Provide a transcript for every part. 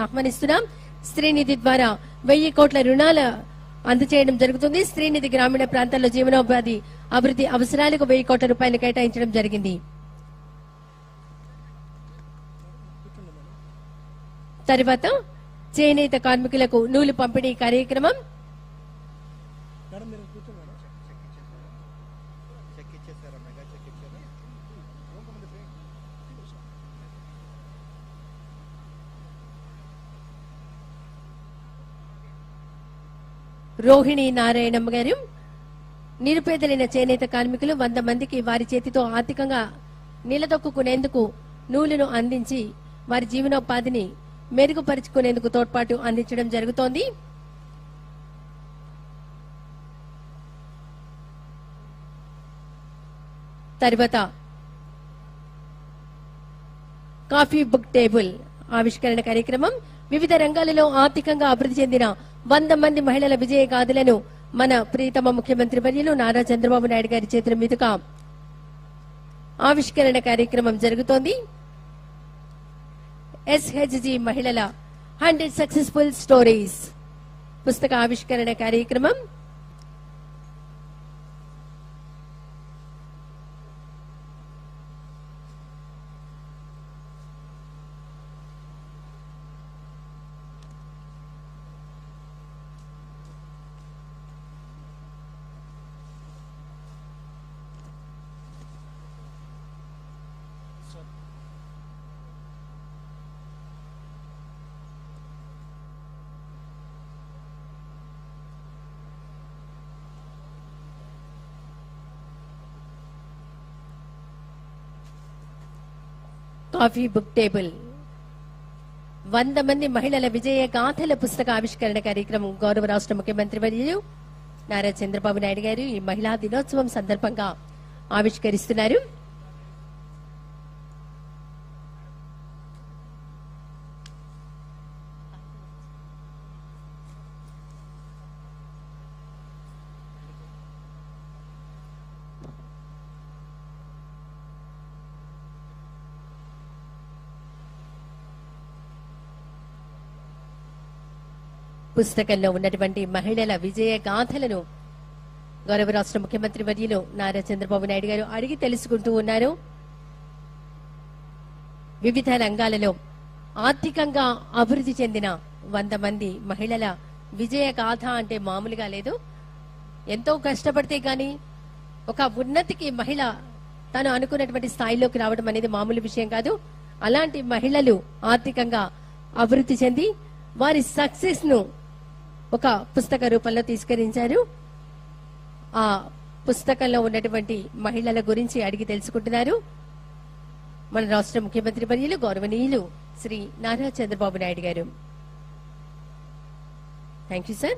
ఆహ్వానిస్తున్నాం. శ్రీనిధి ద్వారా 1000 కోట్ల రుణాలు అందజేయడం జరుగుతుంది. శ్రీనిధి గ్రామీణ ప్రాంతాల్లో జీవనోపాధి అభివృద్ధి అవసరాలకు 1000 కోట్ల రూపాయలు కేటాయించడం జరిగింది. తర్వాత చేనేత కార్మికులకు నూలు పంపిణీ కార్యక్రమం. రోహిణి నారాయణమ్మ గారు నిరుపేదలైన చేనేత కార్మికులు 100 మందికి వారి చేతితో ఆర్థికంగా నిలదొక్కునేందుకు నూలును అందించి వారి జీవనోపాధిని మెరుగుపరుచుకునేందుకు తోడ్పాటు అందించడం జరుగుతోంది. తర్వాత కాఫీ బుక్ టేబుల్ ఆవిష్కరణ కార్యక్రమం. వివిధ రంగాలలో ఆర్థికంగా అభివృద్ధి చెందిన 100 మంది మహిళల విజయ గాథలను మన ప్రియతమ ముఖ్యమంత్రి వర్యులు నారా చంద్రబాబు నాయుడు గారి చేతుల మీదుగా ఆవిష్కరణ కార్యక్రమం జరుగుతోంది. SHG మహిళల 100 సక్సెస్ఫుల్ స్టోరీస్ పుస్తక ఆవిష్కరణ కార్యక్రమం. కాఫీ బుక్ టేబుల్ 100 మంది మహిళల విజయ గాథల పుస్తక ఆవిష్కరణ కార్యక్రమం గౌరవ రాష్ట్ర ముఖ్యమంత్రి వర్యులు నారా చంద్రబాబు నాయుడు గారు ఈ మహిళా దినోత్సవం సందర్భంగా ఆవిష్కరిస్తున్నారు. పుస్తకంలో ఉన్నటువంటి మహిళల విజయ గాథలను గౌరవ రాష్ట్ర ముఖ్యమంత్రి వర్యులు నారా చంద్రబాబు నాయుడు గారు అడిగి తెలుసుకుంటూ ఉన్నారు. వివిధ రంగాలలో ఆర్థికంగా అభివృద్ధి చెందిన 100 మంది మహిళల విజయ గాథ అంటే మామూలుగా లేదు. ఎంతో కష్టపడితే గాని ఒక ఉన్నతికి మహిళ తను అనుకున్నటువంటి స్థాయిలోకి రావడం అనేది మామూలు విషయం కాదు. అలాంటి మహిళలు ఆర్థికంగా అభివృద్ధి చెంది వారి సక్సెస్ ను ఒక పుస్తక రూపంలో తీసుకురించారు. ఆ పుస్తకంలో ఉన్నటువంటి మహిళల గురించి అడిగి తెలుసుకుంటున్నారు మన రాష్ట్ర ముఖ్యమంత్రి వర్యులు గౌరవనీయులు శ్రీ నారా చంద్రబాబు నాయుడు గారు. Thank you sir.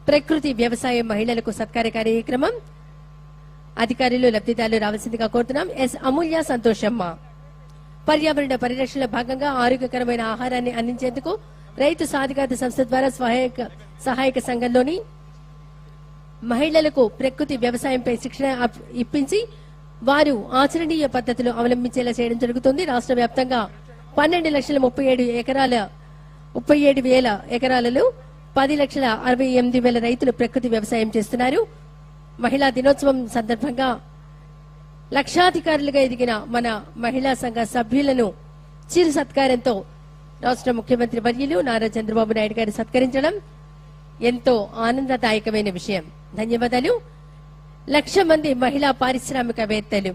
ప్రకృతి వ్యవసాయ మహిళలకు సత్కార కార్యక్రమం. అధికారులు లబ్ధిదారులు రావాల్సిందిగా కోరుతున్నాం. ఎస్ అమూల్య సంతోషమ్మ. పర్యావరణ పరిరక్షణలో భాగంగా ఆరోగ్యకరమైన ఆహారాన్ని అందించేందుకు రైతు సాధికారత సంస్థ ద్వారా సహాయక సంఘంలోని మహిళలకు ప్రకృతి వ్యవసాయంపై శిక్షణ ఇప్పించి వారు ఆచరణీయ పద్ధతులు అవలంబించేలా చేయడం జరుగుతుంది. రాష్ట్ర వ్యాప్తంగా 12,37,000 ఎకరాలలో 10,68,000 రైతులు ప్రకృతి వ్యవసాయం చేస్తున్నారు. మహిళా దినోత్సవం సందర్భంగా లక్షాధికారులుగా ఎదిగిన మన మహిళా సంఘ సభ్యులను చిరు సత్కారంతో రాష్ట్ర ముఖ్యమంత్రి వర్యులు నారా చంద్రబాబు నాయుడు గారు సత్కరించడం ఎంతో ఆనందదాయకమైన విషయం. ధన్యవాదాలు. 1,00,000 మంది మహిళా పారిశ్రామికవేత్తలు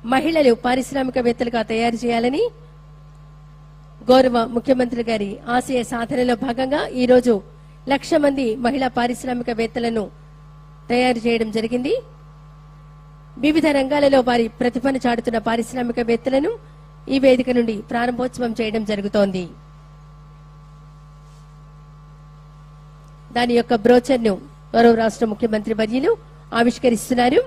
మహిళలు పారిశ్రామికవేత్తలుగా తయారు చేయాలని గౌరవ ముఖ్యమంత్రి గారి ఆశయ సాధనలో భాగంగా ఈ రోజు 1,00,000 మంది మహిళా పారిశ్రామికవేత్తలను తయారు చేయడం జరిగింది. వివిధ రంగాలలో వారి ప్రతిభను చాటుతున్న పారిశ్రామికవేత్తలను ఈ వేదిక నుండి ప్రారంభోత్సవం చేయడం జరుగుతోంది. దాని యొక్క బ్రోచర్ను గౌరవ రాష్ట్ర ముఖ్యమంత్రి వర్యులు ఆవిష్కరిస్తున్నారు.